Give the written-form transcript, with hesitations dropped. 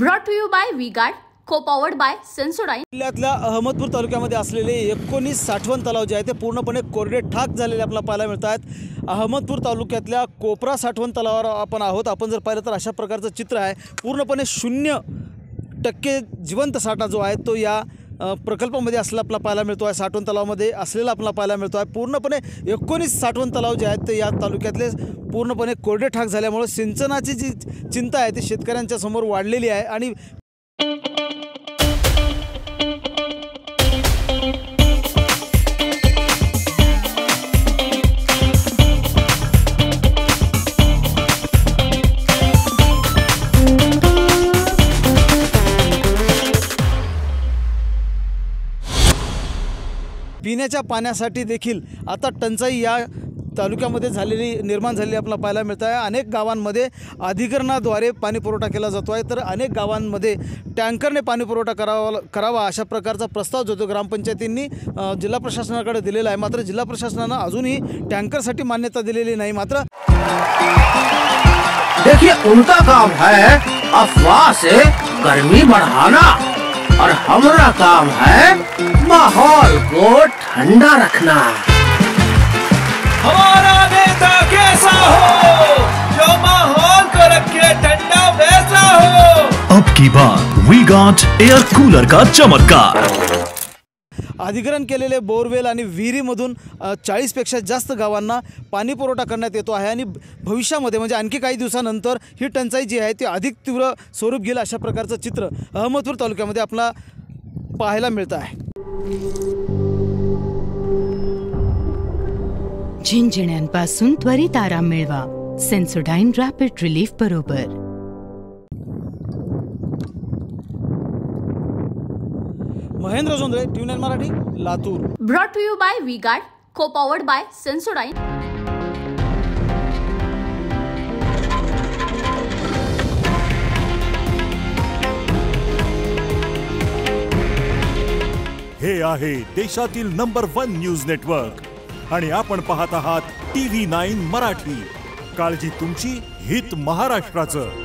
Brought to you by V-Guard, co-powered by Sensodyne. जिल्ह्यातल्या अहमदपूर तालुक्यामध्ये असलेले 19 साठवण तलाव जे आहेत ते पूर्णपणे कोरडे ठाक झालेले आपल्याला पाहायला मिळतात। अहमदपूर तालुक्यातल्या कोपरा साठवण तलावावर आपण आहोत। आपण जर पाहिलं तर अशा प्रकारचं चित्र आहे। पूर्णपणे 0% जिवंत साठा जो आहे तो या प्रकल्पामध्ये असलेला आपल्याला पाहायला मिळतो आहे। साठवण तलावामध्ये असलेला आपल्याला पाहायला मिळतो आहे। पूर्णपणे 19 साठवण तलाव जे आहेत ते या तालुक्यातले पूर्णपणे कोरडे ठाक झाल्यामुळे सिंचनाची जी चिंता आहे ती शेतकऱ्यांच्या समोर वाढलेली आहे। आणि पिण्याच्या पाण्यासाठी देखील आता टंचाई या तालुक्यामध्ये निर्माण झालेली आपल्याला पाहायला मिळत आहे। अनेक गावांमध्ये अधिकरणाद्वारे पाणी पुरवठा केला जातो आहे, तर अनेक गावांमध्ये टँकरने पाणी पुरवठा करावा अशा प्रकारचा प्रस्ताव जो तो ग्रामपंचायतींनी जिल्हा प्रशासनाकडे दिलेला आहे। मात्र जिल्हा प्रशासनाने अजूनही टँकरसाठी मान्यता दिलेली नाही। मात्र देखिए, उनका काम है अफवाह से गर्मी बढ़ाना और हमारा काम है माहौल को ठंडा रखना। हमारा नेता कैसा हो जो माहौल को रखे ठंडा वैसा हो। अब की बात वी-गार्ड एयर कूलर का चमत्कार। अधिग्रहण केलेले बोरवेल आणि विहिरीमधून 40 पेक्षा जास्त गावांना पाणी पुरवठा करण्यात येतो आहे आणि भविष्यामध्ये म्हणजे आणखी काही दिवसानंतर ही टंचाई जी आहे ती अधिक तीव्र स्वरूप घेईल अशा प्रकारचं चित्र अहमदपूर तालुक्यामध्ये आपल्याला पाहायला मिळतं आहे। झिंझिण्यांपासून त्वरित आराम मिळवा सेन्सोडाइन रॅपिड रिलीफ बरोबर। Mahendra Jondhale, TV9 Marathi, Latur. Brought to you by V-Guard, co-powered by Sensodyne. हे आहे देशातील नंबर 1 न्यूज नेटवर्क आणि आपण पाहत आहात TV9 मराठी। काळजी तुमची, हित महाराष्ट्राचं।